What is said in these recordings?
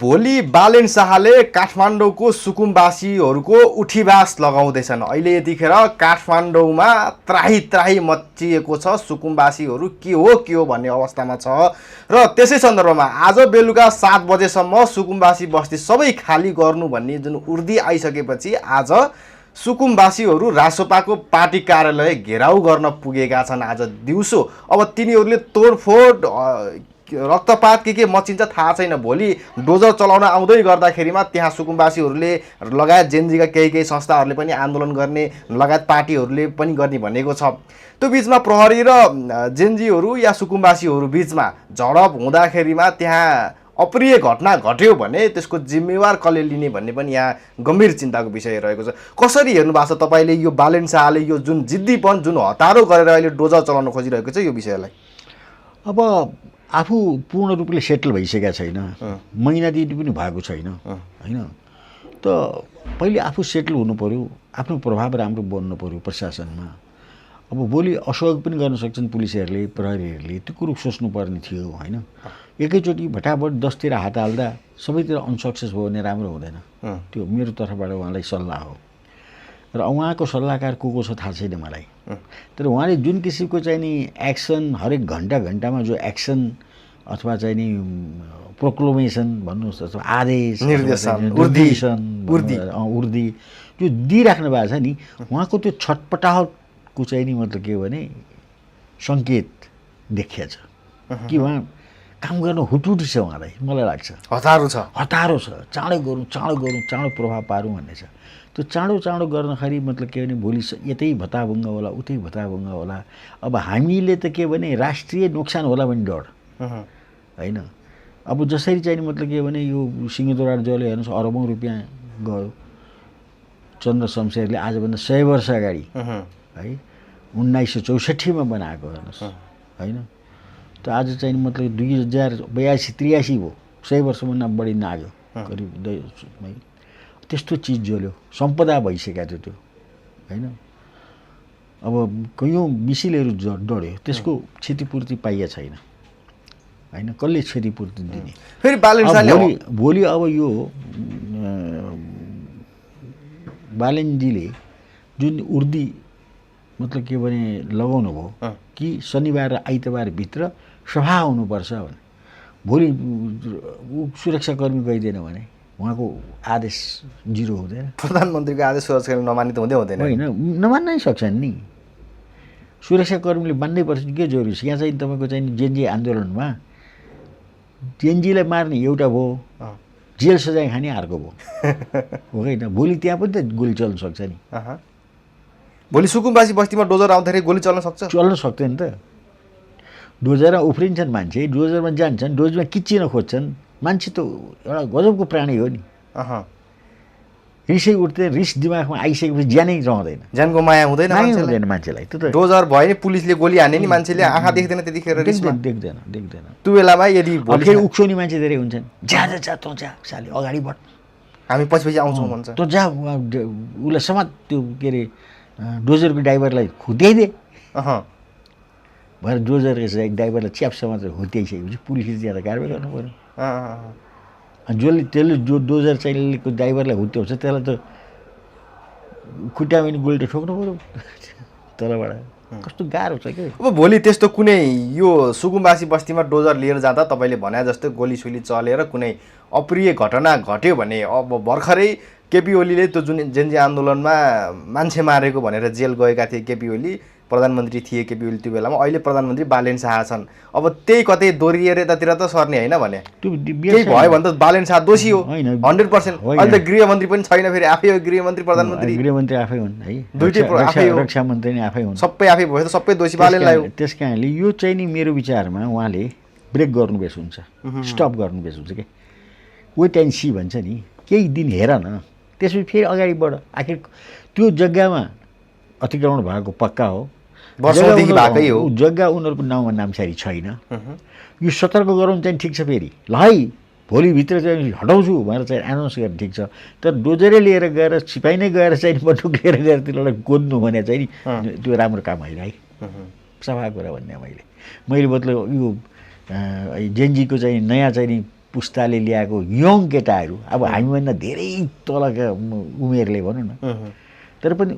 भोलि बालेन शाहले काठमाडौँको सुकुम्बासीहरूको उठीबास लगाउँदैछन्। अहिले यतिखेर काठमाडौँमा त्राही त्राही मचिएको छ। सुकुम्बासीहरू के हो भन्ने अवस्थामा छ र त्यसै सन्दर्भमा आज बेलुका 7 बजेसम्म सुकुम्बासी बस्ती सबै खाली गर्नु भन्ने जुन उर्दी आइसकेपछि आज सुकुम्बासीहरू रासोपाको पार्टी कार्यालय घेराउ गर्न पुगेका छन्। आज दिउँसो अब तिनीहरूले तोडफोड रक्तपात के मचिन्छ थाहा छैन। भोलि डोजर चलाउन आउँदै गर्दाखेरिमा त्यहाँ सुकुम्बासीहरूले लगायत जेनजीका केही संस्थाहरूले पनि आन्दोलन गर्ने लगायत पार्टीहरूले पनि गर्ने भनेको छ। त्यो बिचमा प्रहरी र जेनजीहरू या सुकुम्बासीहरू बिचमा झडप हुँदाखेरिमा त्यहाँ अप्रिय घटना घट्यो भने त्यसको जिम्मेवार कसले लिने भन्ने पनि यहाँ गम्भीर चिन्ताको विषय रहेको छ। कसरी हेर्नु भएको छ तपाईँले यो बालेन शाहले यो जुन जिद्दीपन जुन हतारो गरेर अहिले डोजर चलाउन खोजिरहेको छ यो विषयलाई? अब आफू पूर्ण रूपले सेटल भइसकेका छैन, महिना दिन पनि भएको छैन होइन। त पहिले आफू सेटल हुनु पर्यो, आफ्नो प्रभाव राम्रो बन्नु पर्यो प्रशासनमा। अब भोलि असहयोग पनि गर्न सक्छन् पुलिसहरूले, प्रहरीहरूले, त्यो कुरो सोच्नुपर्ने थियो होइन। एकैचोटि भटाभट 10तिर हात हाल्दा सबैतिर अनसक्सेस भयो भने राम्रो हुँदैन। त्यो मेरो तर्फबाट उहाँलाई सल्लाह हो र उहाँको सल्लाहकार को छ थाहा छैन मलाई। तर उहाँले जुन किसिमको चाहिँ नि एक्सन हरेक घन्टामा जो एक्सन अथवा चाहिँ नि प्रोक्लोमेसन भन्नुहोस् अथवा आदेश उर्दी त्यो दिइराख्नु भएको छ नि, उहाँको त्यो छटपटाहटको चाहिँ नि मतलब के हो भने सङ्केत देखिया छ कि उहाँ काम गर्न हुटुटी छ। उहाँलाई मलाई लाग्छ हतारो छ। चाँडो प्रभाव पारौँ भन्ने छ। त्यो चाँडो गर्दाखेरि मतलब के भने भोलि यतै भत्ताभङ्ग होला उतै भत्ताभङ्ग होला। अब हामीले त के भने राष्ट्रिय नोक्सान होला भन्ने डर होइन। अब जसरी चाहिँ मतलब के भने यो सिंहदरबार जले हेर्नुहोस् अरबौँ रुपियाँ गयो। चन्द्र शमशेरले आजभन्दा 100 वर्ष अगाडि है 1964 बनाएको हेर्नुहोस् होइन। त आज चाहिँ मतलब 2082-83 भयो, 100 वर्षभन्दा बढी नाग्यो करिब। त्यस्तो चिज जल्यो, सम्पदा भइसकेको थियो त्यो होइन। अब कयौँ मिसिलहरू डढ्यो, त्यसको क्षतिपूर्ति पाइया छैन होइन। कसले क्षतिपूर्ति दिने? फेरि भोलि अब यो बालेनजीले जुन उर्दी मतलब के भने लगाउनु भयो कि शनिबार र आइतबार भित्र सभा हुनुपर्छ भने भोलि सुरक्षाकर्मी गइदिएन भने उहाँको आदेश जिरो हुँदैन। प्रधानमन्त्रीको आदेश सुरक्षाकर्मी नमान्ने त हुँदैन होइन, नमान्नै सक्छन् नि। सुरक्षाकर्मीले मान्नै पर्छ। के जरुरी छ? यहाँ चाहिँ तपाईँको चाहिँ जेनजी आन्दोलनमा जेनजीलाई मार्ने एउटा भयो, जेल सजाय खाने अर्को भयो हो होइन। भोलि त्यहाँ पनि त गोली चल्न सक्छ नि। भोलि सुकुम्बासी बस्तीमा डोजर आउँदाखेरि गोली चल्न सक्दैन त। डोजरमा उफ्रिन्छन् मान्छे, डोजरमा जान्छन्, डोजरमा किच्चिन खोज्छन्। मान्छे त एउटा गजबको प्राणी हो नि। रिसै उठ्दै रिस दिमागमा आइसकेपछि ज्यानै रहँदैन, ज्यानको माया हुँदैन मान्छेलाई। त्यो त डोजर भयो नि पुलिसले गोली हान्ने नि मान्छेले आँखा देख्दैन त्यतिखेर, देख्दैन। त्यो बेलामा यदि फेरि उक्सोनी मान्छे धेरै हुन्छन्। जा तँ जा साले अगाडि बढ, हामी पछि आउँछौँ भन्छ। तँ जा उसलाई समात, त्यो के अरे डोजरको ड्राइभरलाई हुत्याइदे भएर डोजरको ड्राइभरलाई च्याप्स मात्र हुत्याइसकेपछि पुलिसले ज्यादा कारवाही गर्नु पऱ्यो। त्यसले डोजर चाहिँको ड्राइभरलाई हुत्याउँछ त्यसलाई त खुट्टामा पनि गोल्टे ठोक्नु पऱ्यो तलबाट। कस्तो गाह्रो छ कि। अब भोलि त्यस्तो कुनै यो सुकुम्बासी बस्तीमा डोजर लिएर जाँदा तपाईँले भने जस्तो गोलीसुली चलेर कुनै अप्रिय घटना घट्यो भने अब भर्खरै केपी ओलीले त्यो जुन जेनजी आन्दोलनमा मान्छे मारेको भनेर जेल गएका थिए केपी ओली, प्रधानमन्त्री थिए केपी ओली त्यो बेलामा। अहिले प्रधानमन्त्री बालेन शाह छन्। अब त्यही कतै दोहोरिएर यतातिर त सर्ने होइन भने केही भयो भने त बालेन शाह दोषी हो 100%। अहिले त गृहमन्त्री पनि छैन, फेरि आफै हो गृहमन्त्री, गृहमन्त्री आफै हुन् है, दुईटै आफै हो, रक्षा मन्त्री नै आफै हुन्, सबै आफै भयो त सबै दोषी बालेनलाई हो। त्यस कारणले यो चाहिँ नि मेरो विचारमा उहाँले ब्रेक गर्नुभएछ हुन्छ, स्टप गर्नुभएछ हुन्छ के। वेट एन्ड सी भन्छ नि, केही दिन हेर न, त्यसपछि फेरि अगाडि बढ। आखिर त्यो जग्गामा अतिक्रमण भएको पक्का हो, वर्षौंदेखि भएकै हो, जग्गा उनीहरूको नाउँमा नामसारी छैन। यो सतर्क गराउनु चाहिँ ठिक छ, फेरि ल है भोलिभित्र चाहिँ हटाउँछु भनेर चाहिँ एनाउन्स गर्ने ठिक छ। तर डोजरै लिएर गएर सिपाही नै गएर चाहिँ बन्दुक लिएर गएर त्यसलाई गोद्नु भने चाहिँ नि त्यो राम्रो काम होइन है। सफा कुरा भन्ने मैले मतलब यो जेनजीको चाहिँ नयाँ चाहिँ नि पुस्ताले ल्याएको यङ केटाहरू अब हामीभन्दा धेरै तलका उमेरले भनौँ न तर पनि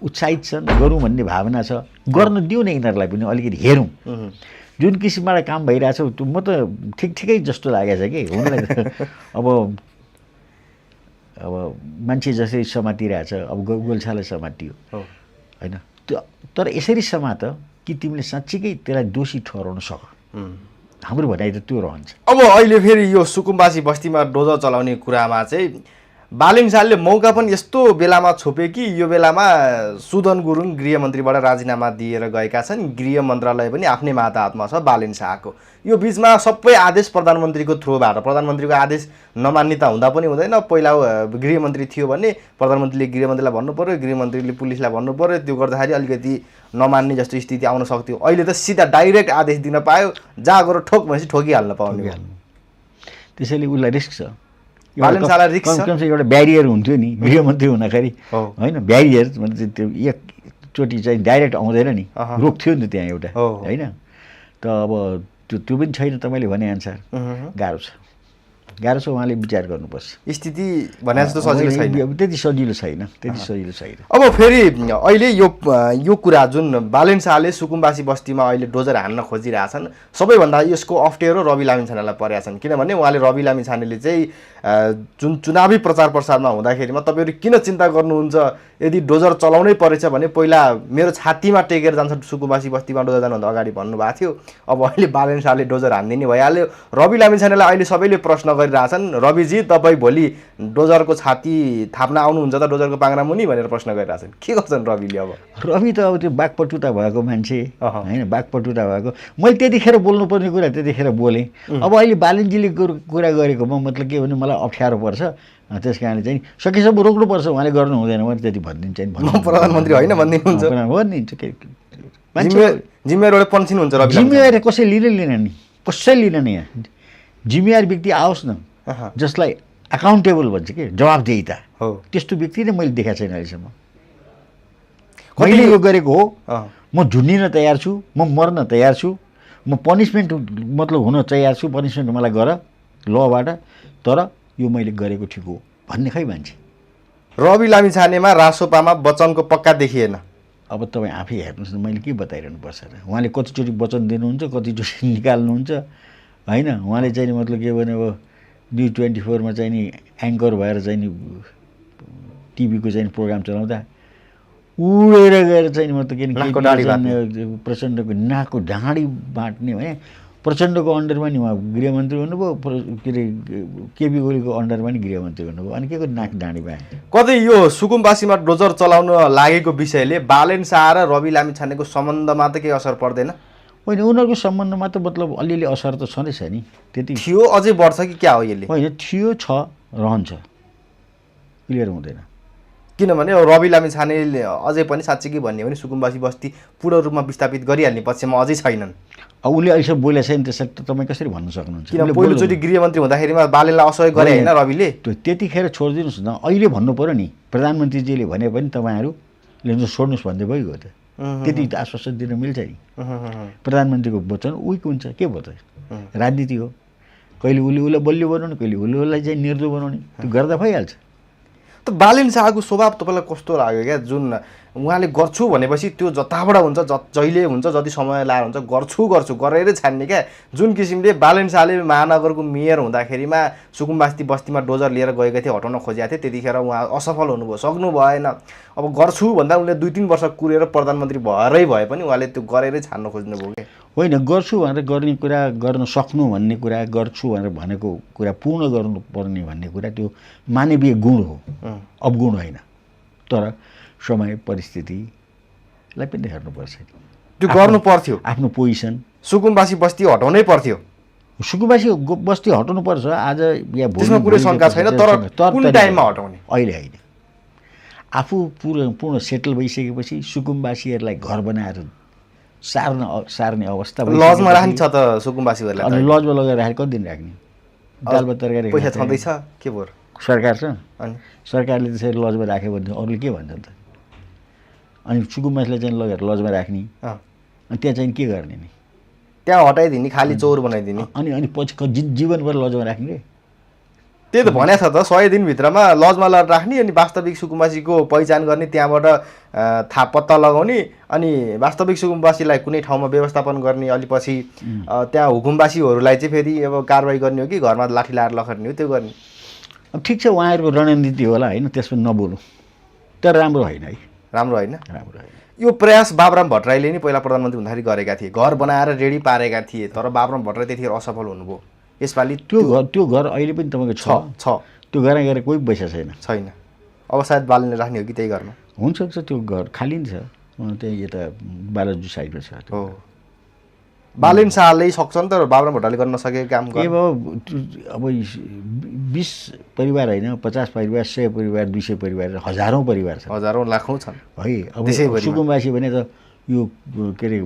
उत्साहित छन् गरौँ भन्ने भावना छ गर्न दिउँ न यिनीहरूलाई पनि अलिकति हेरौँ जुन किसिमबाट काम भइरहेछ म त ठिकै जस्तो लागेको छ कि हुनलाई अब मान्छे जसरी समातिरहेछ अब गोल्छालाई समातियो होइन तर यसरी समात कि तिमीले साँच्चीकै त्यसलाई दोषी ठहराउन सक हाम्रो भनाइ त त्यो रहन्छ। अब अहिले फेरि यो सुकुम्बासी बस्तीमा डोजर चलाउने कुरामा चाहिँ बालेन शाहले मौका पनि यस्तो बेलामा छोपे कि यो बेलामा सुदन गुरुङ गृहमन्त्रीबाट राजीनामा दिएर गएका छन्, गृह मन्त्रालय पनि आफ्नै माता हातमा छ बालेन शाहको। यो बिचमा सबै आदेश प्रधानमन्त्रीको थ्रुबाट, प्रधानमन्त्रीको आदेश नमान्यता हुँदा पनि हुँदैन। पहिला गृहमन्त्री थियो भने प्रधानमन्त्रीले गृहमन्त्रीलाई भन्नु पर्यो, गृहमन्त्रीले पुलिसलाई भन्नु पर्यो, त्यो गर्दाखेरि अलिकति नमान्ने जस्तो स्थिति आउन सक्थ्यो। अहिले त सिधा डाइरेक्ट आदेश दिन पायो, जहाँ गएर ठोक भनेपछि ठोकिहाल्न पाउने। त्यसैले उसलाई रिस्क छ, बालेन शाहलाई रिस्क छ। कमसेकम एउटा ब्यारियर हुन्थ्यो नि गृहमन्त्री हुँदाखेरि होइन, ब्यारियर म्हणजे त्यो एकचोटि चाहिँ डाइरेक्ट आउँदैन नि, रोक्थ्यो नि त्यहाँ एउटा होइन। त अब त्यो पनि छैन। तपाईँले भनेअनुसार गाह्रो छ, उहाँले विचार गर्नुपर्छ। स्थिति भने जस्तो सजिलो छैन, त्यति सजिलो छैन, त्यति सजिलो छैन। अब फेरि अहिले यो कुरा जुन बालेन शाहले सुकुम्बासी बस्तीमा अहिले डोजर हान्न खोजिरहेछन्, सबैभन्दा यसको अप्ठ्यारो रवि लामिछानेलाई परेका छन्। किनभने उहाँले रवि लामिछानेले चाहिँ जुन चुनावी प्रचार प्रसारमा हुँदाखेरिमा तपाईँहरू किन चिन्ता गर्नुहुन्छ, यदि डोजर चलाउनै परेछ भने पहिला मेरो छातीमा टेकेर जान्छ सुकुम्बासी बस्तीमा डोजर जानुभन्दा अगाडि भन्नुभएको थियो। अब अहिले बालेन शाहले डोजर हान्दिने भइहाल्यो। रवि लामिछानेलाई अहिले सबैले प्रश्न गरिरहेछन्, रविजी तपाईँ भोलि डोजरको छाती थाप्न आउनुहुन्छ त डोजरको पाङ्रा मुनि भनेर प्रश्न गरिरहेछन्। के गर्छन् रविले? अब रवि त अब त्यो बाघपटुता भएको मान्छे होइन, बाघपटुता भएको। मैले त्यतिखेर बोल्नुपर्ने कुरा त्यतिखेर बोलेँ। अब अहिले बालेनजीले कुरा गरेकोमा मतलब के भने मलाई अप्ठ्यारो पर्छ, त्यस कारणले चाहिँ सकेसम्म रोक्नुपर्छ, उहाँले गर्नु हुँदैन भने त्यति भनिदिन्छ नि। प्रधानमन्त्री होइन भनिदिनुहुन्छ, भनिदिन्छ। जिम्मेवारी पन्छिनुहुन्छ रवि। जिम्मेवारी कसैले लिन नि, कसैले लिन नि। यहाँ जिम्मेवार व्यक्ति आओस् न, जसलाई एकाउन्टेबल भन्छ कि जवाबदेहिता, त्यस्तो व्यक्ति नै मैले देखाएको छैन अहिलेसम्म। मैले यो गरेको हो, म झुन्डिन तयार छु, म मर्न तयार छु, म पनिसमेन्ट मतलब हुन तयार छु, पनिसमेन्ट मलाई गर लबाट, तर यो मैले गरेको ठिक हो भन्ने खै मान्छे। रवि लामिछानेमा रासोपामा वचनको पक्का देखिएन। अब तपाईँ आफै हेर्नुहोस् न, मैले के बताइरहनु पर्छ र? उहाँले कतिचोटि वचन दिनुहुन्छ, कतिचोटि निकाल्नुहुन्छ होइन। उहाँले चाहिँ मतलब के भने अब न्युज 24 चाहिँ नि एङ्कर भएर चाहिँ नि टिभीको चाहिँ प्रोग्राम चलाउँदा उडेर गएर चाहिँ मतलब के प्रचण्डको नाकको ढाँडी बाँट्ने भने प्रचण्डको अन्डरमा नि उहाँ गृहमन्त्री हुनुभयो, के अरे केपी ओलीको अन्डरमा नि गृहमन्त्री हुनुभयो, अनि के को नाक ढाँडी बाँड्ने। कतै यो सुकुम्बासीमा डोजर चलाउन लागेको विषयले बालेन शाह र रवि लामिछानेको सम्बन्धमा त केही असर पर्दैन? होइन, उनीहरूको सम्बन्धमा त मतलब अलिअलि असर त छँदैछ नि। त्यति थियो, अझै बढ्छ कि क्या हो यसले? होइन, थियो, छ, रहन्छ, क्लियर हुँदैन। किनभने रवि लामिछानेले अझै पनि साँच्चै भन्ने भने सुकुम्बासी बस्ती पूर्ण रूपमा विस्थापित गरिहाल्ने पक्षमा अझै छैनन्। अब उसले अहिलेसम्म बोलेको छैन, त्यसरी त तपाईँ कसरी भन्न सक्नुहुन्छ? किन पहिलोचोटि गृहमन्त्री हुँदाखेरिमा बालेनलाई असहयोग गरे होइन रविले? त्यतिखेर छोडिदिनुहोस् न, अहिले भन्नु पऱ्यो नि। प्रधानमन्त्रीजीले भने पनि तपाईँहरूले छोड्नुहोस् भन्दै भइगयो त। त्यति आश्वासन दिन मिल्छ नि। प्रधानमन्त्रीको वचन विक हुन्छ, के भयो त? राजनीति हो, कहिले उसलाई बलियो बनाउने, कहिले उसलाई चाहिँ निर्दो बनाउने, त्यो गर्दा भइहाल्छ। त बालेन शाहको स्वभाव तपाईँलाई कस्तो लाग्यो क्या? जुन उहाँले गर्छु भनेपछि त्यो जताबाट हुन्छ, जहिले हुन्छ, जति समय लाएर हुन्छ, गर्छु गरेरै छान्ने क्या। जुन किसिमले बालेन शाहले महानगरको मेयर हुँदाखेरिमा सुकुम्बासी बस्तीमा डोजर लिएर गएका थिए, हटाउन खोजेका थिए, त्यतिखेर उहाँ असफल हुनुभयो, सक्नु भएन। अब गर्छु भन्दा उनले 2-3 वर्ष कुरेर प्रधानमन्त्री भएरै भए पनि उहाँले त्यो गरेरै छान्न खोज्नुभयो क्या। होइन, गर्छु भनेर गर्ने कुरा, गर्न सक्नु भन्ने कुरा, गर्छु भनेर भनेको कुरा पूर्ण गर्नुपर्ने भन्ने कुरा त्यो मानवीय गुण हो, अवगुण होइन। तर समय परिस्थितिलाई पनि हेर्नुपर्छ। त्यो गर्नु पर्थ्यो, आफ्नो पोजिसन। सुकुम्बासी बस्ती हटाउनै पर्थ्यो, सुकुम्बासी बस्ती हटाउनु पर्छ आज या भोलि, त्यसमा कुनै शङ्का छैन। तर कुन टाइममा हटाउने? अहिले होइन, आफू पूर्ण सेटल भइसकेपछि सुकुम्बासीहरूलाई घर बनाएर सार्ने अवस्था। लजमा राख्ने छ त सुकुम्बासीहरूलाई? अनि लजमा लगेर राखेर कति दिन राख्ने? दालभात तरकारी पैसा छँदैछ के भयो? सरकार छ, अनि सरकारले त्यसरी लजमा राख्यो भने अरूले के भन्छ त? अनि सुकुम्बासीलाई चाहिँ लगेर लजमा राख्ने, अनि त्यहाँ चाहिँ के गर्ने नि? त्यहाँ हटाइदिने खाली चौर बनाइदिने अनि अनि पछि जीवनभर लजमा राख्ने रे त्यही त भनेको छ त 100 दिनभित्रमा लजमा राख्ने अनि वास्तविक सुकुम्बासीको पहिचान गर्ने त्यहाँबाट थाहा पत्ता लगाउने अनि वास्तविक सुकुम्बासीलाई कुनै ठाउँमा व्यवस्थापन गर्ने अलि पछि त्यहाँ हुकुमबासीहरूलाई चाहिँ फेरि अब कारवाही गर्ने हो कि घरमा लाठी लाएर लखर्ने हो त्यो गर्ने अब ठिक छ उहाँहरूको रणनीति होला होइन त्यसमा नबोलौँ तर राम्रो होइन है राम्रो होइन राम्रो होइन यो प्रयास बाबुराम भट्टराईले नि पहिला प्रधानमन्त्री हुँदाखेरि गरेका थिए घर बनाएर रेडी पारेका थिए तर बाबुराम भट्टराई त्यतिखेर असफल हुनुभयो यसपालि त्यो घर अहिले पनि तपाईँको छ त्यो घर गएर कोही पैसा छैन अब सायद बालनले राख्ने हो कि त्यही घरमा हुनसक्छ त्यो घर खाली नि छ त्यही यता बालाजु साइडमा छ हो बालेन शाहले सक्छन् तर बाबुराम भट्टराईले गर्न नसकेको काम अब 20 परिवार होइन 50 परिवार 100 परिवार 200 परिवार हजारौँ परिवार छ हजारौँ लाखौँ छन् है अब सुकुम्बासी भने त यो के अरे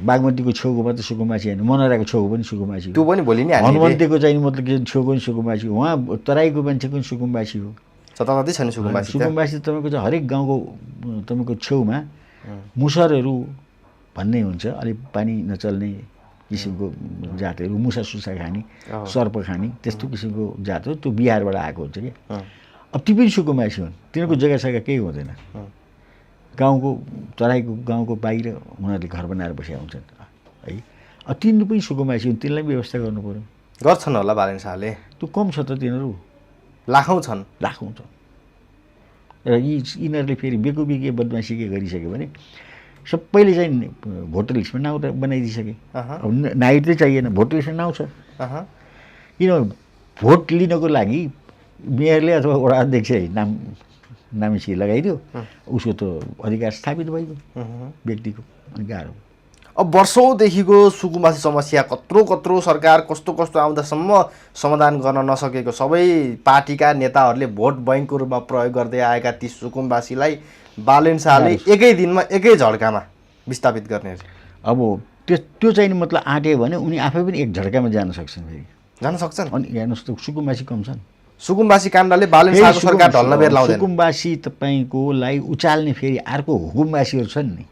बागमतीको छेउको मात्रै सुकुम्बासी होइन मनोराको छेउको पनि सुकुम्बासी त्यो पनि भोलि नै हनुमन्तीको चाहिँ मतलब के छेउको पनि सुकुम्बासी हो उहाँ तराईको मान्छे पनि सुकुम्बासी हो जताततै छन् सुकुम्बासी तपाईँको चाहिँ हरेक गाउँको तपाईँको छेउमा मुसरहरू भन्ने हुन्छ अलिक पानी नचल्ने किसिमको जातहरू मुसा सुसा खाने सर्प खाने त्यस्तो किसिमको जात हो त्यो बिहारबाट आएको हुन्छ कि अब ती पनि सुकुम्बासी हुन् तिनीहरूको जग्गा सग्गा केही हुँदैन गाउँको तराईको गाउँको बाहिर उनीहरूले घर बनाएर बसेका हुन्छन् है अब तिनीहरू पनि सुकुम्बासी हुन् तिनीलाई व्यवस्था गर्नु पऱ्यो गर्छन् होला बालेन शाहले त्यो कम छ त तिनीहरू लाखौँ छन् र यिनीहरूले फेरि बेको बेके बदमासी के गरिसक्यो भने सबैले चाहिँ भोटर लिस्टमा नाउँ बनाइदिइसके अब नाइट चाहिँ चाहिएन भोटर लिस्टमा नाउँ छ किन भोट लिनको लागि मेयरले अथवा वडा अध्यक्ष नामिसी लगाइदियो उसको त अधिकार स्थापित भइगयो व्यक्तिको अनि गाह्रो अब वर्षौँदेखिको सुकुम्बासी समस्या कत्रो सरकार कस्तो आउँदासम्म समाधान गर्न नसकेको सबै पार्टीका नेताहरूले भोट बैङ्कको रूपमा प्रयोग गर्दै आएका ती सुकुम्बासीलाई बालेन शाहले एकै दिनमा एकै झड्कामा विस्थापित गर्ने अब त्यो चाहिँ मतलब आँट्यो भने उनी आफै पनि एक झड्कामा जान सक्छन् फेरि जान सक्छन् अनि हेर्नुहोस् त सुकुम्बासी कम छन् सुकुम्बासी काण्डले बालेन शाहको सरकार ढल्न बेर लाउँदैन सुकुम्बासी तपाईँकोलाई उचाल्ने फेरि अर्को हुकुमबासीहरू छन् नि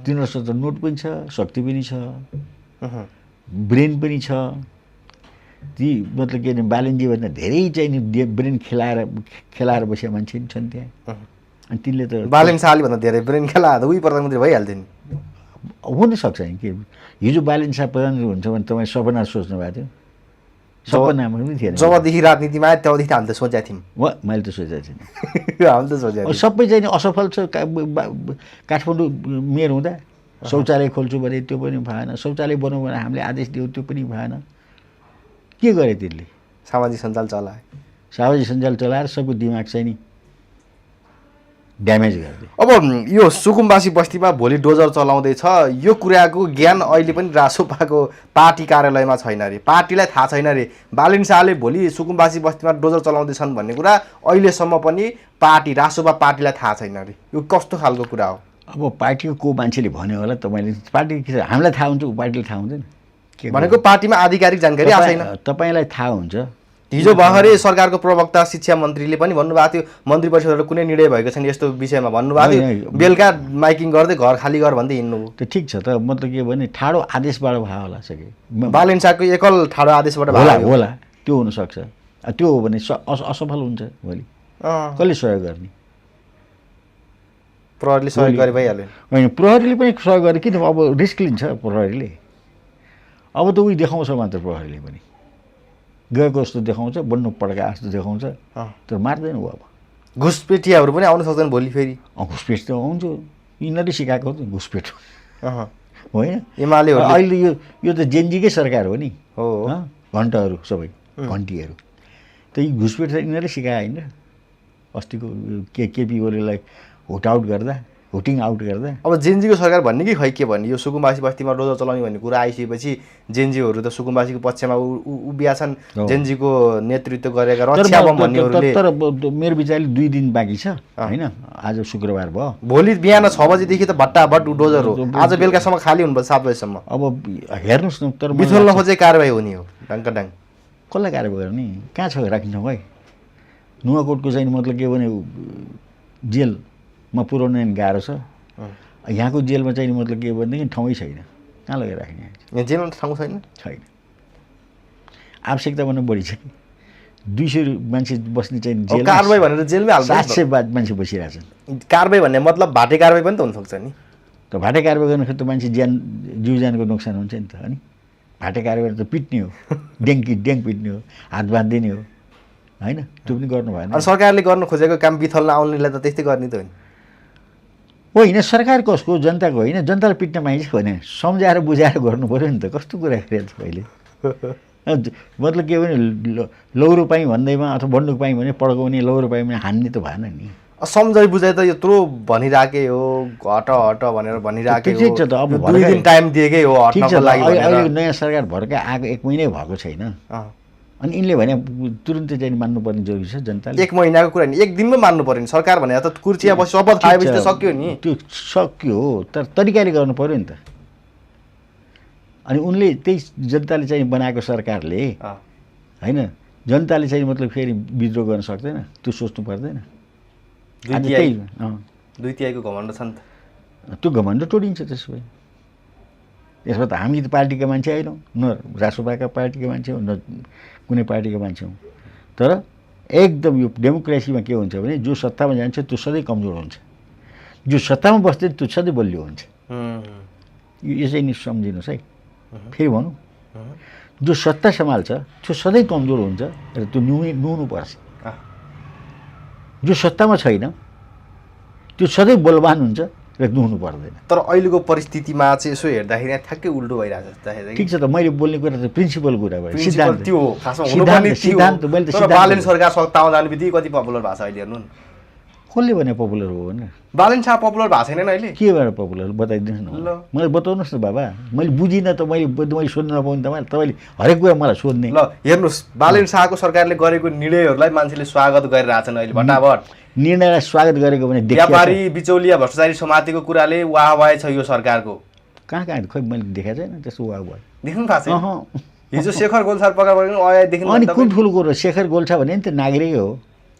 तिनीहरूसँग त नोट पनि छ शक्ति पनि छ ब्रेन पनि छ ती मतलब के भने बालेनजी भन्दा धेरै चाहिँ नि ब्रेन खेलाएर बसेका मान्छे पनि छन् त्यहाँ अनि तिनले त बालेन शाहले भन्दा धेरै ब्रेन खेलाएर उही प्रधानमन्त्री भइहाल्थ्यो नि हुनसक्छ नि के हिजो बालेन शाह प्रधानमन्त्री हुन्छ भने तपाईँ सपना सोच्नु भएको थियो सपनामा पनि थिएन जबदेखि राजनीतिमा आयो त्यहाँदेखि हामीले सोचेका थियौँ मैले त सोचेको थिएन हामीले त सोचेको सबै चाहिँ नि असफल छ काठमाडौँ मेयर हुँदा शौचालय खोल्छु भने त्यो पनि भएन शौचालय बनाउँ भने हामीले आदेश दियौँ त्यो पनि भएन के गरे तिनले सामाजिक सञ्जाल चलाए सामाजिक सञ्जाल चलाएर सबको दिमाग चाहिँ नि ड्यामेज गरिदियो अब यो सुकुम्बासी बस्तीमा भोलि डोजर चलाउँदैछ यो कुराको ज्ञान अहिले पनि रासोपाको पार्टी कार्यालयमा छैन अरे पार्टीलाई थाहा छैन अरे बालेन शाहले भोलि सुकुम्बासी बस्तीमा डोजर चलाउँदैछन् भन्ने कुरा अहिलेसम्म पनि पार्टी रासोपा पार्टीलाई थाहा छैन अरे यो कस्तो खालको कुरा हो अब पार्टीको को मान्छेले भन्यो होला तपाईँले पार्टी हामीलाई थाहा हुन्छ पार्टीले थाहा हुँदैन के भनेको पार्टीमा आधिकारिक जानकारी आएन तपाईँलाई थाहा हुन्छ हिजो भर्खरै सरकारको प्रवक्ता शिक्षा मन्त्रीले पनि भन्नुभएको थियो मन्त्री परिषदबाट कुनै निर्णय भएको छैन यस्तो विषयमा भन्नुभएको थियो बेलुका माइकिङ गर्दै घर खाली गर भन्दै हिँड्नु त्यो ठिक छ त मतलब के भने ठाडो आदेशबाट भयो होला सके बालेन शाहको एकल ठाडो आदेशबाट होला त्यो हुनसक्छ त्यो हो भने असफल हुन्छ भोलि कसले सहयोग गर्ने प्रहरीले सहयोग गरे भइहाल्यो होइन प्रहरीले पनि सहयोग गरे किन अब रिस्क लिन्छ प्रहरीले अब त उही देखाउँछ मात्र प्रहरीले पनि गएको जस्तो देखाउँछ बन्नु पड्का जस्तो देखाउँछ तर मार्दैन ऊ अब घुसपेटियाहरू पनि आउन सक्छन् भोलि फेरि घुसपेट त आउँछ यिनीहरूले सिकाएको हो घुसपेट होइन एमाले अहिले यो त जेनजीकै सरकार हो नि हो घन्टाहरू सबै घन्टीहरू त यी घुसपेट त यिनीहरूले सिकायो होइन अस्तिको केपी ओलीलाई हुटिङ आउट गर्दा अब जेनजीको सरकार भन्ने कि खै के भन्ने यो सुकुम्बासी बस्तीमा डोजर चलाउने भन्ने कुरा आइसकेपछि जेनजीहरू त सुकुम्बासीको पक्षमा उभिया छन् जेनजीको नेतृत्व गरेका रक्षा बम भन्नेहरूले तर मेरो विचारले 2 दिन बाँकी छ होइन आज शुक्रबार भयो भोलि बिहान 6 बजेदेखि त भट्टाभट डोजर हो आज बेलुकासम्म खाली हुनुपर्छ 7 बजेसम्म अब हेर्नुहोस् न तर बिथोल्न खोजे कारबाही हुने हो डाङ कसलाई कारबाही गर्ने कहाँ छ राखिन्छ है नुवाकोटको चाहिँ मतलब के भने जेलमा पुर्याउन गाह्रो छ यहाँको जेलमा चाहिँ मतलब के भनेदेखि ठाउँै छैन कहाँ लगेर राख्ने यहाँ जेलमा ठाउँ छैन छैन आवश्यकता भन्नु बढी छ कि 200 मान्छे बस्ने चाहिँ जेल कारबाही भनेर जेलमै हाल्छ 700 मान्छे बसिरहेछन् कारबाही भन्ने मतलब भाटे कारबाही पनि त हुनसक्छ नि त भाटे कारबाही गर्दाखेरि त मान्छे जिउ ज्यानको नोक्सान हुन्छ नि त अनि भाटे कारबाही त पिट्ने हो ड्याङ पिट्ने हो हात बाँधिदिने हो होइन त्यो पनि गर्नु भएन अनि सरकारले गर्नु खोजेको काम बिथल्न आउनेलाई त त्यस्तै गर्ने त हो नि होइन सरकार कसको जनताको होइन जनतालाई पिट्न पाइन्छ भने सम्झाएर बुझाएर गर्नु पऱ्यो नि त कस्तो कुरा गरेको छ अहिले मतलब के भने लौरो पाएँ भन्दैमा अथवा बन्दुक पाएँ भने पड्काउने लौरो पाएँ भने हान्ने त भएन नि सम्झाइ बुझाइ त यत्रो भनिराखे हो हट भनेर भनिराखे हो ठिक छ त अब 2 दिन टाइम दिएकै हो ठिक छ हट्नको लागि अहिले नयाँ सरकार भर्खर आएको 1 महिनै भएको छैन अनि यिनले भने तुरुन्तै चाहिँ मान्नुपर्ने जरुरी छ जनताले 1 महिनाको कुरा नि 1 दिनमै मान्नु पर्यो नि सरकार भने त कुर्चिया बसी शपथ खाएपछि त सक्यो नि त्यो सक्यो तर तरिकाले गर्नु पर्यो नि त अनि उनले त्यही जनताले चाहिँ बनाएको सरकारले होइन जनताले चाहिँ मतलब फेरि विद्रोह गर्न सक्दैन त्यो सोच्नु पर्दैन दुई तिहाईको घमण्ड छ नि त त्यो घमण्ड टोडिन्छ त्यसो भए यसमा त हामी त पार्टीका मान्छे होइनौँ न राष्ट्रपाका पार्टीका मान्छे हौँ न कुनै पार्टीका मान्छे हौँ तर एकदम यो डेमोक्रेसीमा के हुन्छ भने जो सत्तामा जान्छ त्यो सधैँ कमजोर हुन्छ जो सत्तामा बस्दैन त्यो सधैँ बलियो हुन्छ यो चाहिँ नि सम्झिनुहोस् है फेरि भनौँ जो सत्ता सम्हाल्छ त्यो सधैँ कमजोर हुन्छ र त्यो नुहाउनुपर्छ जो सत्तामा छैन त्यो सधैँ बलवान हुन्छ र नुहाउनु पर्दैन तर अहिलेको परिस्थितिमा चाहिँ यसो हेर्दाखेरि यहाँ ठ्याक्कै उल्टो भइरहेको छ ठिक छ त मैले बोल्ने कुरा त प्रिन्सिपल कुरा भयो सिद्धान्त त्यो हो खासमा हुनुपर्ने सिद्धान्त मैले त बालेन सरकार सत्तामा जाने बित्तिकै कति पपुलर भएको छ अहिले हेर्नु न कसले भने पपुलर हो भने बालेन शाह पपुलर भएको छैन अहिले के भएर पपुलर बताइदिनुहोस् न मलाई बताउनुहोस् न बाबा मैले बुझिनँ त मैले सोध्न नपाउने तपाईँले हरेक कुरा मलाई सोध्ने ल हेर्नुहोस् बालेन शाहको सरकारले गरेको निर्णयहरूलाई मान्छेले स्वागत गरिरहेछन् अहिले भटाभट निर्णयलाई स्वागत गरेको भने व्यापारी बिचौलिया भ्रष्टाचारी समातिको कुराले वाह वाह छ यो सरकारको कहाँ खै मैले देखाएको छैन त्यस्तो वाह वाह देख्नु भएको छैन हिजो शेखर गोल्छा पक्राउ अनि कुन ठुलो कुरो शेखर गोल्छा भने नि त नागरिकै हो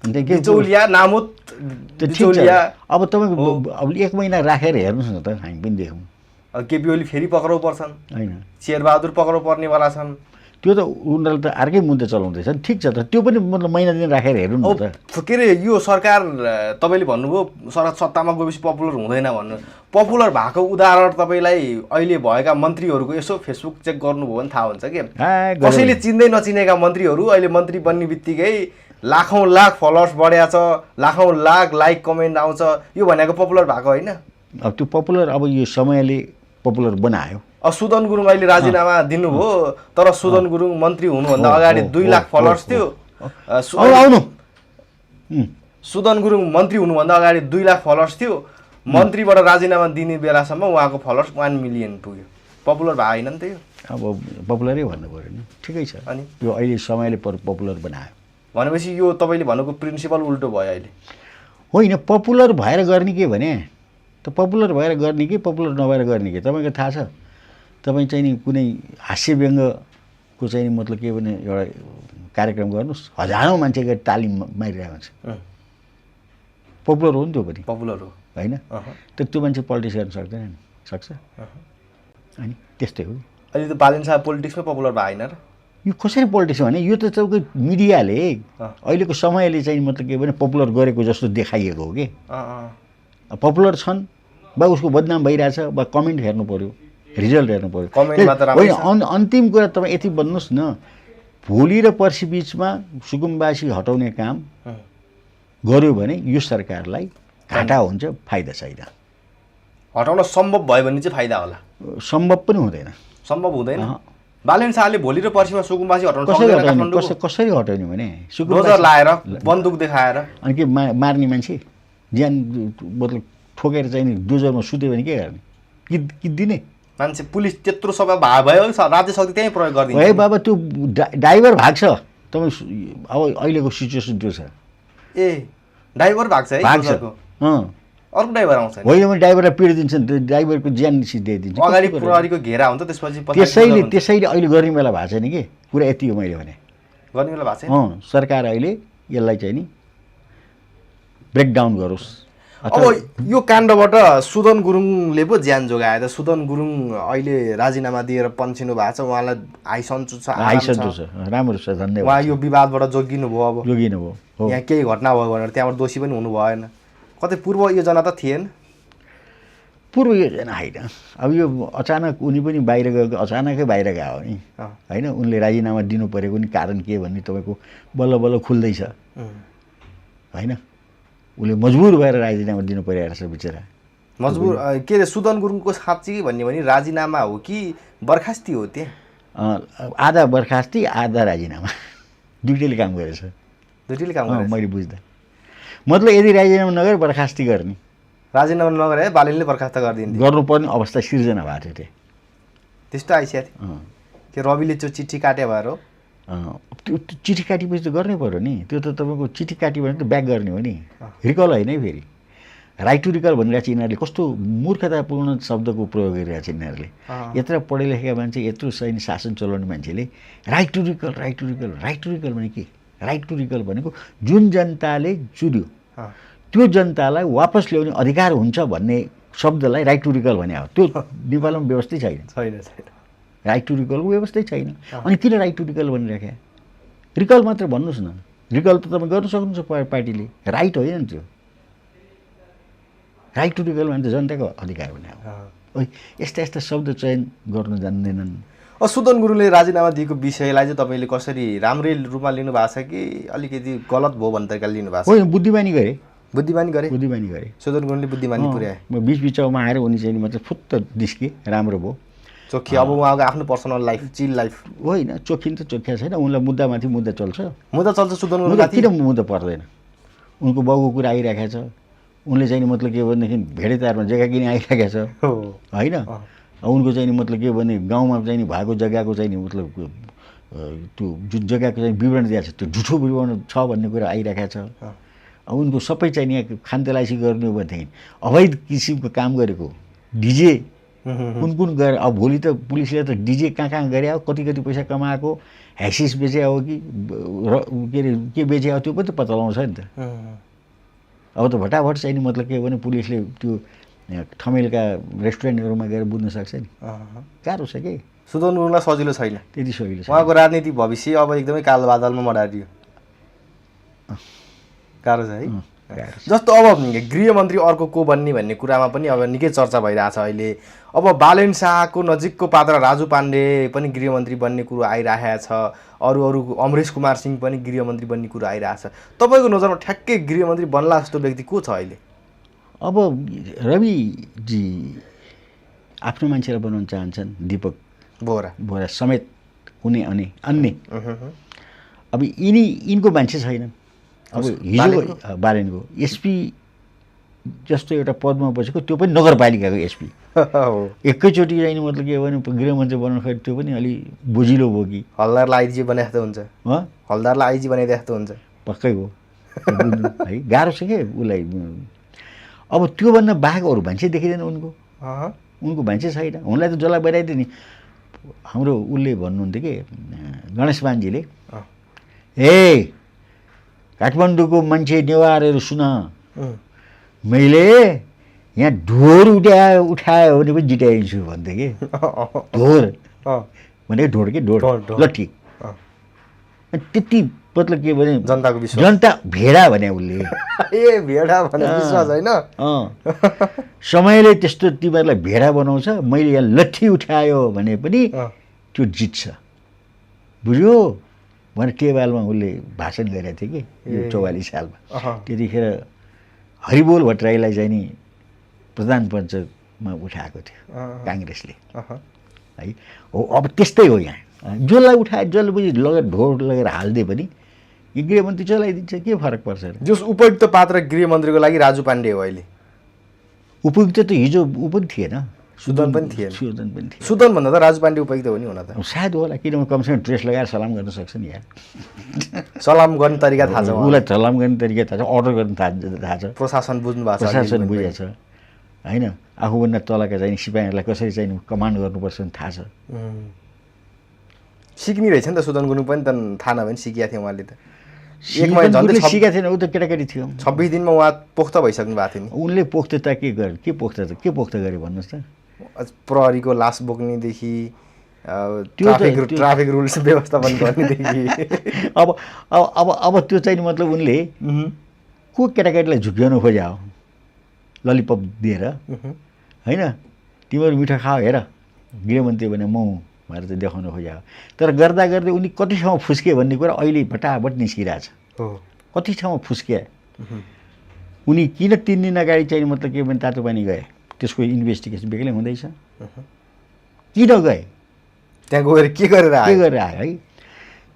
बिचौलिया नामुत बिचौलिया अब तपाईँको अब 1 महिना राखेर हेर्नुहोस् न त हामी पनि देखौँ केपी ओली फेरि पक्राउ पर्छन् होइन शेरबहादुर पक्राउ पर्नेवाला छन् त्यो त उनीहरूले त अर्कै मुद्दा चलाउँदैछन् ठिक छ त त्यो पनि मतलब महिना दिन राखेर हेर्नु न त के अरे यो सरकार तपाईँले भन्नुभयो सत्तामा गएपछि पपुलर हुँदैन भन्नु पपुलर भएको उदाहरण तपाईँलाई अहिले भएका मन्त्रीहरूको यसो फेसबुक चेक गर्नुभयो भने थाहा हुन्छ कि कसैले चिन्दै नचिनेका मन्त्रीहरू अहिले मन्त्री बन्ने बित्तिकै लाखौँ लाख फलोवर्स बढ्या छ लाखौँ लाख लाइक कमेन्ट आउँछ यो भनेको पपुलर भएको होइन अब त्यो पपुलर अब यो समयले पपुलर बनायो सुदन गुरुङ अहिले राजीनामा दिनुभयो तर सुदन गुरुङ मन्त्री हुनुभन्दा अगाडि 2 लाख फलोवर्स थियो सुदन गुरुङ मन्त्री हुनुभन्दा अगाडि 2 लाख फलोवर्स थियो मन्त्रीबाट राजीनामा दिने बेलासम्म उहाँको फलोवर्स 1 मिलियन पुग्यो पपुलर भयो होइन नि त यो अब पपुलरै भन्नु पऱ्यो नि ठिकै छ अनि यो अहिले समयले पपुलर बनायो भनेपछि यो तपाईँले भनेको प्रिन्सिपल उल्टो भयो अहिले होइन पपुलर भएर गर्ने के भने त पपुलर भएर गर्ने कि पपुलर नभएर गर्ने के तपाईँको थाहा छ तपाईँ चाहिँ नि कुनै हास्य व्यङ्गको चाहिँ मतलब के भने एउटा कार्यक्रम गर्नुहोस् हजारौँ मान्छेको तालिम मारिरहेको हुन्छ पपुलर हो नि त्यो पनि पपुलर हो होइन त त्यो मान्छे पोलिटिक्स गर्न सक्दैन नि सक्छ अनि त्यस्तै हो अहिले त बालेन शाह पोलिटिक्समै पपुलर भयो होइन र यो कसरी पोलिटिक्स भने यो त तपाईँको मिडियाले अहिलेको समयले चाहिँ मतलब के भने पपुलर गरेको जस्तो देखाइएको हो कि पपुलर छन् बा उसको बदनाम भइरहेछ बा कमेन्ट हेर्नु पऱ्यो रिजल्ट हेर्नु पऱ्यो होइन अन्तिम कुरा तपाईँ यति भन्नुहोस् न भोलि र पर्सि बिचमा सुकुम्बासी हटाउने काम गर्यो भने यो सरकारलाई घाटा हुन्छ फाइदा छैन हटाउन सम्भव भयो भने चाहिँ फाइदा होला सम्भव पनि हुँदैन सम्भव हुँदैन बालेन शाहले भोलि र पर्सिमा सुकुम्बासी हटाउन कसरी हटाउने भने डोजर लाएर बन्दुक देखाएर अनि के मार्ने मान्छे ज्यान मतलब ठोकेर चाहिँ डोजरमा सुत्यो भने के गर्ने कि दिने मान्छे पुलिस त्यत्रो सबै भयो राज्य शक्ति त्यहीँ प्रयोग गरिदिन्छ है बाबा त्यो ड्राइभर भाग्छ तपाईँ अब अहिलेको सिचुएसन त्यो छ ए ड्राइभर भाग्छ है भाग्छ अर्को ड्राइभर आउँछ होइन भने ड्राइभरलाई पिडिदिन्छ नि त्यो ड्राइभरको ज्यान सिधाइदिन्छ अगाडि प्रहरीको घेरा हुन्छ त्यसपछि त्यसैले अहिले गर्ने बेला भएको छैन कि कुरा यति हो मैले भने गर्ने बेला भएको छैन सरकार अहिले यसलाई चाहिँ नि ब्रेकडाउन गरोस् अब यो काण्डबाट सुदन गुरुङले पो ज्यान जोगाए त। सुदन गुरुङ अहिले राजीनामा दिएर पन्छिनु भएको छ, उहाँलाई आइसन्चो छ, आइसन्चो छ, राम्रो छ, धन्यवाद। उहाँ यो विवादबाट जोगिनु भयो। अब जोगिनु भयो, यहाँ केही घटना भयो भनेर त्यहाँबाट दोषी पनि हुनु भएन, कतै पूर्व योजना त थिएन? पूर्व योजना होइन। अब यो अचानक उनी पनि बाहिर गएको, अचानकै बाहिर गयो नि होइन। उनले राजीनामा दिनु परेको नि कारण के भन्ने तपाईँको बल्ल बल्ल खुल्दैछ होइन। उसले मजबुर भएर राजीनामा दिनु परिरहेको छ बिचरा। मजबुर के अरे सुदन गुरुङको साँच्चै भन्यो भने राजीनामा हो कि बर्खास्ती हो? त्यहाँ आधा बर्खास्ती आधा राजीनामा, दुइटैले काम गरेछ। दुइटैले काम गरेछ मैले बुझ्दा। मतलब यदि राजीनामा नगरे बर्खास्ती गर्ने, राजीनामा नगरे बालिनले बर्खास्त गरिदिन्थे, गर्नुपर्ने अवस्था सिर्जना भएको थियो। त्यस्तो आइसकेको थियो कि रविले त्यो चिठी काटे भएर हो? त्यो चिठी काटेपछि त गर्नै पऱ्यो नि। त्यो त तपाईँको चिठी काट्यो भने त ब्याक गर्ने हो नि, रिकल होइन है। फेरि राइट टु रिकल भनिरहेको छ यिनीहरूले। कस्तो मूर्खतापूर्ण शब्दको प्रयोग गरिरहेको छ यिनीहरूले। यत्रो पढे लेखेका मान्छे, यत्रो सैन्य शासन चलाउने मान्छेले right to recall, right to recall, right to recall भने के? राइट टु रिकल भनेको जुन जनताले चुन्यो त्यो जनतालाई वापस ल्याउने अधिकार हुन्छ भन्ने शब्दलाई राइट टु रिकल भने हो। त्यो नेपालमा व्यवस्थै छैन। राइट टु रिकलको व्यवस्थै छैन। अनि किन राइट टु रिकल भनिराख्या? रिकल मात्र भन्नुहोस् न। रिकल त तपाईँ गर्न सक्नुहुन्छ पार्टीले, राइट होइन नि त्यो। राइट टु रिकल भने त जनताको अधिकार भने हो। यस्ता यस्ता शब्द चयन गर्नु जान्दैनन्। सुदन गुरुङले राजीनामा दिएको विषयलाई चाहिँ तपाईँले कसरी राम्रै रूपमा लिनु भएको छ कि अलिकति गलत भयो भन्ने तरिकाले लिनु भएको छ? होइन, बुद्धिमानी गरे। बुद्धिमानी गरे? बुद्धिमानी गरे। सुदन गुरुङले बुद्धिमानी पुर्याए। म बिचमा आएर उनी चाहिँ मतलब फुत्त निस्के, राम्रो भयो, चोखी। अब उहाँको आफ्नो पर्सनल लाइफ, चिल लाइफ होइन, चोखिन त चोखिया छैन। उनलाई मुद्दामाथि मुद्दा चल्छ। मुद्दा चल्छ सुदन गुरुङ किन मुद्दा पर्दैन? उनको बाउको कुरा आइरहेको छ। उनले चाहिँ मतलब के भनेदेखि भेडेतारमा जग्गा किन आइरहेको छ होइन। उनको चाहिँ मतलब के भने गाउँमा चाहिँ भएको जग्गाको चाहिँ मतलब त्यो जुन जग्गाको चाहिँ विवरण दिएको छ त्यो झुठो विवरण छ भन्ने कुरा आइरहेको छ। अब उनको सबै चाहिँ यहाँ खानतलासी गर्ने हो भनेदेखि अवैध किसिमको काम गरेको डिजे कुन कुन गरे। अब भोलि त पुलिसले त डिजे कहाँ कहाँ गरे हो, कति कति पैसा कमाएको, ह्यासिस बेचे हो कि के अरे के बेचे हो, त्यो पनि त पत्ता लगाउँछ नि त। अब त भटाभट चाहिँ मतलब के भने पुलिसले त्यो ठमेलका रेस्टुरेन्टहरूमा गएर बुझ्न सक्छ नि। गाह्रो छ कि सुदन गुरुङलाई सजिलो छैन, त्यति सजिलो छ। उहाँको राजनीतिक भविष्य अब एकदमै कालो बादलमा मडारियो, गाह्रो छ है। जस्तो अब गृहमन्त्री अर्को को बन्ने भन्ने कुरामा पनि अब निकै चर्चा भइरहेछ अहिले। अब बालेन शाहको नजिकको पात्र राजु पाण्डे पनि गृहमन्त्री बन्ने कुरो आइरहेको छ। अरू अमरेश कुमार सिंह पनि गृहमन्त्री बन्ने कुरो आइरहेछ। तपाईँको नजरमा ठ्याक्कै गृहमन्त्री बन्ला जस्तो व्यक्ति को छ अहिले? अब रविजी आफ्नो मान्छेलाई बनाउन चाहन्छन्, दीपक बोहरा समेत कुनै अन्य। अब यिनको मान्छे छैनन्। अब हिजो बालेनको एसपी जस्तो एउटा पदमा बसेको, त्यो पनि नगरपालिकाको एसपी एकैचोटि जाने मतलब के भने गृहमन्त्री बनाउनु खोज्यो, त्यो पनि अलि बोजिलो भयो कि। हलदारलाई आइजी बनाए जस्तो हुन्छ, हलदारलाई आइजी बनाइदिए जस्तो हुन्छ। पक्कै हो है, गाह्रो छ क्या उसलाई। अब त्योभन्दा बाहेक अरू मान्छे देखिँदैन उनको मान्छे छैन। उनलाई त जसलाई बनाइदियो नि। हाम्रो उसले भन्नुहुन्थ्यो कि गणेश मानजीले, ए काठमाडौँको मान्छे नेवारहरू सुन, मैले यहाँ ढोर उठायो भने पनि जिताइदिन्छु भन्थ्यो कि। ढोर भनेको ढोर के ढोर लट्ठी। त्यति मतलब के भने जनताको विश्वास, जनता भेडा भने उसले। ए भेडा भने विश्वास होइन। समयले त्यस्तो तिमीहरूलाई भेडा बनाउँछ, मैले यहाँ लट्ठी उठायो भने पनि त्यो जित्छ, बुझ्यो भने टेबलमा उसले भाषण गरेको थियो कि यो 44 सालमा। त्यतिखेर हरिबोल भट्टराईलाई चाहिँ नि प्रधान पञ्चमा उठाएको थियो काङ्ग्रेसले है। हो अब त्यस्तै हो यहाँ, जसलाई उठाए जसले पनि लगेर ढोर लगेर हालिदिए पनि गृहमन्त्री चलाइदिन्छ, के फरक पर्छ र? जस उपयुक्त पात्र गृहमन्त्रीको लागि राजु पाण्डे हो अहिले। उपयुक्त त हिजो ऊ पनि थिएन, सुदन पनि थिएन। सुदन भन्दा त राजु पाण्डे उपयुक्त हो नि हुन त। सायद होला, किनभने कमसेकम ड्रेस लगाएर सलाम गर्न सक्छ नि यार। सलाम गर्ने तरिका थाहा छ उसलाई, सलाम गर्ने तरिका थाहा छ, अर्डर गर्ने थाहा छ, प्रशासन बुझ्नु भएको छ, प्रशासन बुझेको छ होइन। आफूभन्दा तलका चाहिँ सिपाहीहरूलाई कसरी चाहिँ कमान्ड गर्नुपर्छ भने थाहा छ। सिक्ने रहेछ नि त सुदन गुरुङ पनि त, थाहा नभए पनि सिकिया थियो उहाँले त। सिकेको थिएन, ऊ त केटाकेटी थियो। 26 दिनमा उहाँ पोख्त भइसक्नु भएको थियो नि। उनले पोख्तता के पोख्त गरे भन्नुहोस् त। प्रहरीको लास बोक्नेदेखि ट्राफिक रुल्स व्यवस्थापन गर्नेदेखि अब त्यो चाहिँ मतलब उनले को केटाकेटीलाई झुक्याउनु खोज्या हो ललिपप दिएर, होइन तिमीहरू मिठो खाऊ हेर गृहमन्त्री भने म भनेर चाहिँ देखाउन खोज्या हो। तर गर्दा गर्दै उनी कति ठाउँमा फुस्के भन्ने कुरा अहिले भटाभट निस्किरहेछ। कति ठाउँमा फुस्के उनी किन 3 दिन अगाडि चाहिँ मतलब के भने तातो पानी गए, त्यसको इन्भेस्टिगेसन बेग्लै हुँदैछ। किन गए, त्यहाँ गएर के गरेर आयो है।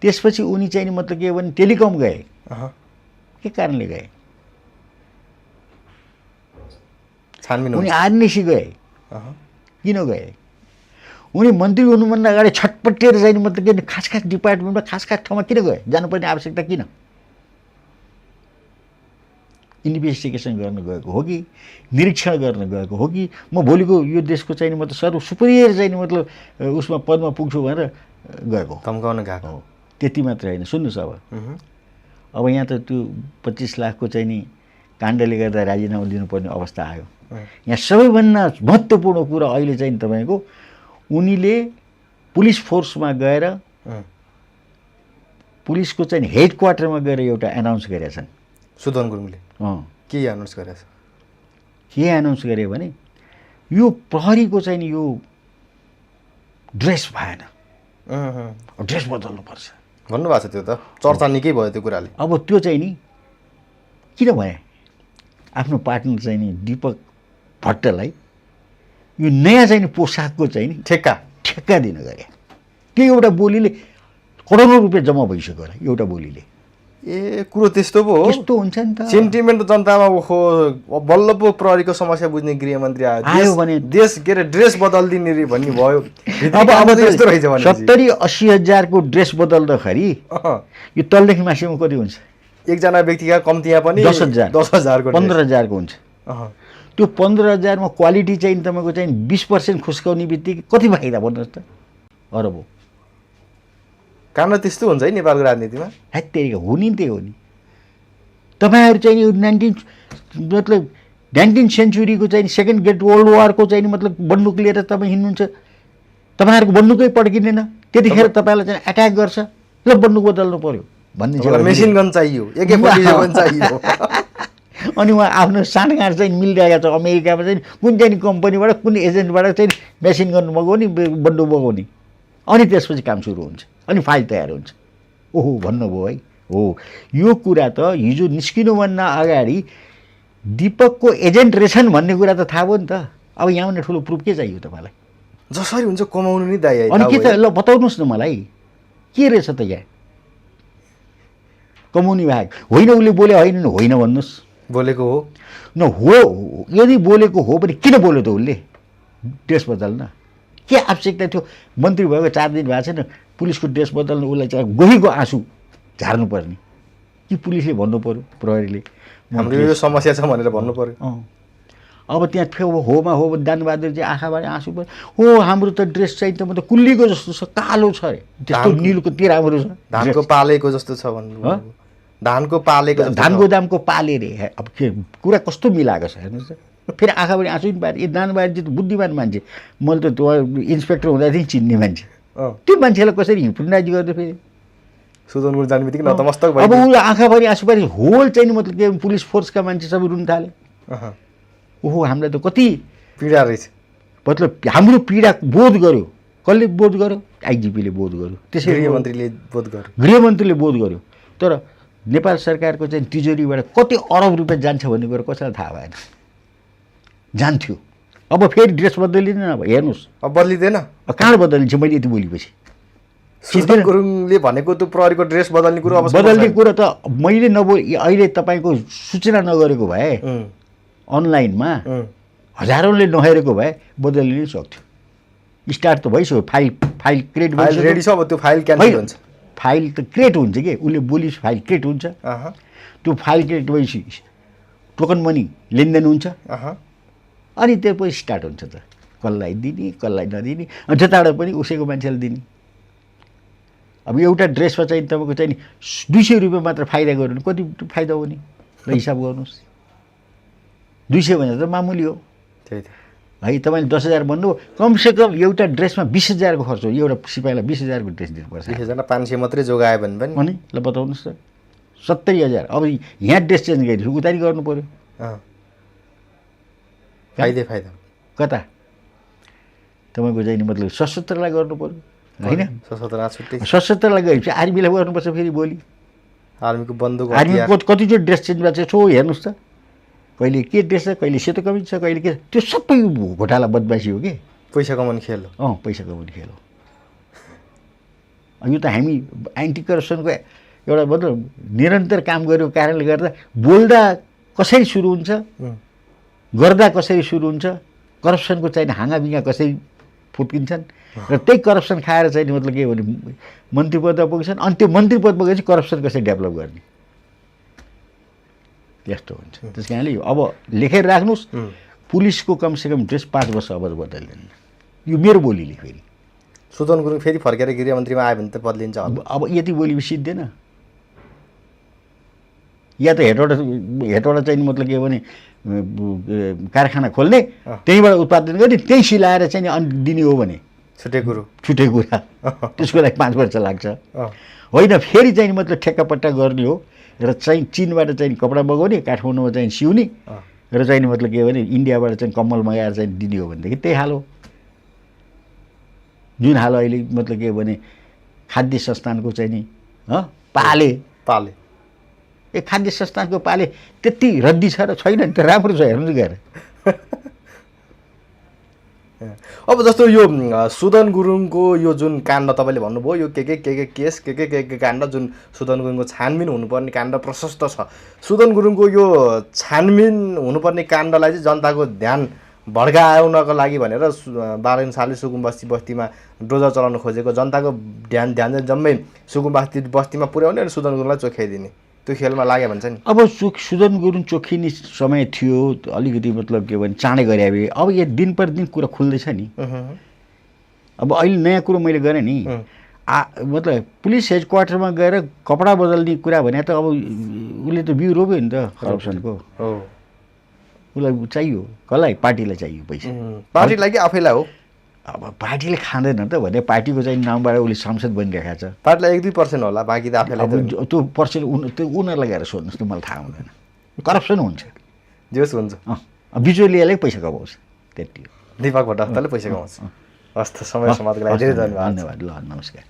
त्यसपछि उनी चाहिँ मतलब के भने टेलिकम गए, के कारणले गए। उनी आरएनसी गए, किन गए। उनी मन्त्री हुनुभन्दा अगाडि छटपटिएर चाहिँ मतलब के खास खास डिपार्टमेन्टमा खास खास ठाउँमा किन गए, जानुपर्ने आवश्यकता किन। इन्भेस्टिगेसन गर्न गएको हो कि निरीक्षण गर्न गएको हो कि म भोलिको यो देशको चाहिँ मतलब सर्व सुपरियर चाहिँ मतलब उसमा पदमा पुग्छु भनेर गएको, धम्काउन गएको हो। त्यति मात्र होइन, सुन्नुहोस् अब यहाँ त त्यो 25 लाखको चाहिँ नि काण्डले गर्दा राजीनामा दिनुपर्ने अवस्था आयो। यहाँ सबैभन्दा महत्त्वपूर्ण कुरा अहिले चाहिँ तपाईँको उनीले पुलिस फोर्समा गएर पुलिसको चाहिँ हेड क्वार्टरमा गएर एउटा एनाउन्स गरेका छन् सुदन गुरुङले। के एनाउन्स गरेछ, के एनाउन्स गरे भने यो प्रहरीको चाहिँ नि यो ड्रेस भएन, ड्रेस बदल्नुपर्छ भन्नुभएको छ। त्यो त चर्चा निकै भयो त्यो कुराले। अब त्यो चाहिँ नि किन भए, आफ्नो पार्टनर चाहिँ नि दीपक भट्टलाई यो नयाँ चाहिँ नि पोसाकको चाहिँ नि ठेक्का दिन गरे। त्यो एउटा बोलीले करोडौँ रुपियाँ जम्मा भइसक्यो होला एउटा बोलीले। ए कुरो त्यस्तो पो हो, त्यस्तो हुन्छ नि त। सेन्टिमेन्ट जनतामा ओहो बल्ल पो प्रहरीको समस्या बुझ्ने गृहमन्त्री आयो भने देश के अरे ड्रेस बदलिदिने रे भन्ने भयो। अब यस्तो रहेछ भने 70-80 हजारको ड्रेस बदल्दाखेरि यो तलदेखि मासिमा कति हुन्छ। एकजना व्यक्तिका कम्तीमा पनि 10,000 10,000 15,000 हुन्छ। त्यो 15,000मा क्वालिटी चाहिँ तपाईँको चाहिँ 20% खुस्काउने बित्तिकै कति फाइदा भन्नुहोस् त, अरबौँ। कारण त्यस्तो हुन्छ है नेपालको राजनीतिमा। हेत्तेरिका हो नि, त्यही हो नि। तपाईँहरू चाहिँ यो 19 सेन्चुरीको चाहिँ सेकेन्ड ग्रेट वर्ल्ड वारको चाहिँ मतलब बन्दुक लिएर तपाईँ हिँड्नुहुन्छ, तपाईँहरूको बन्दुकै पड्किँदैन, त्यतिखेर तपाईँलाई चाहिँ एट्याक गर्छ, ल बन्दुक बदल्नु पर्यो भन्ने मेसिन गन चाहियो, AK-47 चाहियो। अनि उहाँ आफ्नो साँठगाँठ चाहिँ मिलिरहेको छ अमेरिकामा चाहिँ कुन चाहिँ कम्पनीबाट कुन एजेन्टबाट चाहिँ मेसिन गन मगाउने बन्दुक मगाउने, अनि त्यसपछि काम सुरु हुन्छ, अनि फाइल तयार हुन्छ। ओहो भन्नुभयो है। हो यो कुरा त हिजो निस्किनुभन्दा अगाडि दीपकको एजेन्ट रहेछन् भन्ने कुरा त थाहा भयो नि त। अब यहाँबाट ठुलो प्रुफ के चाहियो तपाईँलाई। जसरी हुन्छ कमाउनु नि दाइ। अनि के त ल बताउनुहोस् न मलाई के रहेछ त यहाँ कमाउने भाग। होइन उसले बोले होइन होइन भन्नुहोस्। बोलेको हो न हो, यदि बोलेको हो भने किन बोल्यो त उसले ड्रेस बदल्न, के आवश्यकता थियो। मन्त्री भएको 4 दिन भएको छैन, पुलिसको ड्रेस बदल्नु उसलाई चाहिँ गोहीको आँसु झार्नु पर्ने कि पुलिसले भन्नु पर्यो, प्रहरीले हाम्रो यो समस्या छ भनेर भन्नु पर्यो। अब त्यहाँ होमा हो दानबहादुर चाहिँ आँखाबाट आँसु पर्यो। हो हाम्रो त ड्रेस चाहिँ त म त कुल्लीको जस्तो छ, कालो छ अरे, त्यस्तो निलको तिर राम्रो छ, धानको पालेको जस्तो छ भन्नु। धानको पालेको, धानको दामको पाले रे। अब के कुरा कस्तो मिलाएको छ हेर्नुहोस् त। फेरि आँखाबाट आँसु पनि पारे। यो दानबहादुर त बुद्धिमान मान्छे, मैले त त्यो इन्सपेक्टर हुँदाखेरि चिन्ने मान्छे, त्यो मान्छेलाई कसरी हिप्नोटाइज गर्दै फेरि सुदन गुरुङ जाने बित्तिकै नतमस्तक भयो। अब ऊ आँखाभरि आँसु पारे, होल चाहिँ नि मतलब के पुलिस फोर्सका मान्छे सबै रुन थाले। ओहो हामीलाई त कति पीडा रहेछ। मतलब हाम्रो पीडा बोध गर्यो, कसले बोध गर्यो, आइजिपीले बोध गर्यो, त्यसै गृहमन्त्रीले बोध गर्यो, गृहमन्त्रीले बोध गर्यो। तर नेपाल सरकारको चाहिँ तिजोरीबाट कति अरब रुपियाँ जान्छ भन्ने कुरा कसैलाई थाहा भएन, जान्थ्यो। अब फेरि ड्रेस बदलिँदैन, अब हेर्नुहोस् अब बदलिँदैन, कहाँ बदलिन्छ। मैले यति बोलेपछि सुदन गुरुङले भनेको त्यो प्रहरीको ड्रेस बदल्ने कुरो बदल्ने कुरो त मैले नबोले। अहिले तपाईँको सूचना नगरेको भए अनलाइनमा हजारौँले नहेरेको भए बदलिनै सक्थ्यो। स्टार्ट त भइसक्यो, फाइल क्रिएट रेडी छ। अब त्यो फाइल क्यान्सल हुन्छ, फाइल त क्रिएट हुन्छ कि उसले बोली फाइल क्रिएट हुन्छ। त्यो फाइल क्रिएट भएपछि टोकन मनी लेनदेन हुन्छ, अनि त्यसपछि स्टार्ट हुन्छ त कसलाई दिने कसलाई नदिने, जताबाट पनि उसैको मान्छेलाई दिने। अब एउटा ड्रेसमा चाहिँ तपाईँको चाहिँ नि 200 रुपियाँ मात्र फाइदा गर्नु भने कति फाइदा हो नि ल हिसाब गर्नुहोस् 200 भने त मामुली हो त्यही त है तपाईँले 10,000 भन्नुभयो कमसेकम एउटा ड्रेसमा 20,000 को खर्च हो एउटा सिपाहीलाई 20,000 को ड्रेस दिनुपर्छ 500 मात्रै जोगायो भने पनि अनि ल बताउनुहोस् त 70,000 अब यहाँ ड्रेस चेन्ज गरिदिनु उता नि गर्नु पऱ्यो फाइदा कता तपाईँको चाहिँ नि मतलब सशस्त्रलाई गर्नु पऱ्यो होइन सशस्त्रलाई गएपछि आर्मीलाई गर्नुपर्छ फेरि भोलि आर्मीको बन्दुक आर्मीको कतिचोटि ड्रेस चेन्ज भएको छ यसो हेर्नुहोस् त कहिले के ड्रेस छ कहिले सेतो कमिज छ कहिले के त्यो सबै घोटाला बदमासी हो कि पैसा कमाउने खेल हो पैसा कमाउने खेल हो यो त हामी एन्टी करप्सनको एउटा मतलब निरन्तर काम गरेको कारणले गर्दा बोल्दा कसरी सुरु हुन्छ गर्दा कसरी सुरु हुन्छ करप्सनको चाहिँ हाँगाबिगा कसरी फुट्किन्छन् र त्यही करप्सन खाएर चाहिँ मतलब के भने मन्त्री पदमा पुग्छन् अनि त्यो मन्त्री पदमा गएपछि करप्सन कसरी डेभलप गर्ने त्यस्तो हुन्छ त्यस कारणले अब लेखेर राख्नुहोस् पुलिसको कमसेकम ड्रेस 5 वर्ष अब बदलिँदैन यो मेरो बोलीले फेरि सुदन गुरुङ फेरि फर्केर गृहमन्त्रीमा आयो भने त बदलिन्छ अब यति बोली सिद्धिएन या त हेटवटा चाहिँ मतलब के भने कारखाना खोल्ने त्यहीँबाट उत्पादन गर्ने त्यही सिलाएर चाहिँ अनि दिने हो भने छुट्टै कुरा त्यसको लागि 5 वर्ष लाग्छ होइन फेरि चाहिँ मतलब ठेक्कापट्टा गर्ने हो र चाहिँ चीनबाट चाहिँ कपडा मगाउने काठमाडौँमा चाहिँ सिउने र चाहिँ मतलब के भने इन्डियाबाट चाहिँ कम्मल मगाएर चाहिँ दिने हो भनेदेखि त्यही हाल हो जुन हाल अहिले मतलब के भने खाद्य संस्थानको चाहिँ नि पाले ए खाद्य संस्थानको पाले त्यति रद्दी छ र छैन नि त राम्रो छ हेर्नु गएर अब जस्तो यो सुदन गुरुङको यो जुन काण्ड तपाईँले भन्नुभयो यो के केस के काण्ड जुन सुदन गुरुङको छानबिन हुनुपर्ने काण्ड प्रशस्त छ सुदन गुरुङको यो छानबिन हुनुपर्ने काण्डलाई चाहिँ जनताको ध्यान भड्काउनको लागि भनेर 12 सालले सुकुम्बासी बस्तीमा डोजर चलाउन खोजेको जनताको ध्यान चाहिँ जम्मै सुकुम्बासी बस्तीमा पुर्याउने अनि सुदन गुरुङलाई चोख्याइदिने त्यो खेलमा लाग्यो भन्छ नि अब सुदन गुरुङ चोखिने समय थियो अलिकति मतलब के भने चाँडै गरे अब यो दिन पर दिन कुरा खुल्दैछ नि अब अहिले नयाँ कुरो मैले गरेँ नि मतलब पुलिस हेड क्वार्टरमा गएर कपडा बदल्ने कुरा भने त अब उसले त बिउ रोप्यो नि त करप्सनको उसलाई चाहियो कसलाई पार्टीलाई चाहियो पैसा पार्टीलाई कि आफैलाई हो अब पार्टीले खाँदैन त भने पार्टीको चाहिँ नामबाट उसले सांसद बनिरहेको छ पार्टीलाई 1-2% होला बाँकी त आफैलाई त्यो पर्सेन्ट त्यो उनीहरूलाई गएर सोध्नुहोस् त मलाई थाहा हुँदैन करप्सन हुन्छ जेस हुन्छ बिचौलियाले पैसा कमाउँछ त्यति दिपक भट्टराईले पैसा कमाउँछ हस् त समय समाजको लागि धेरै धन्यवाद ल नमस्कार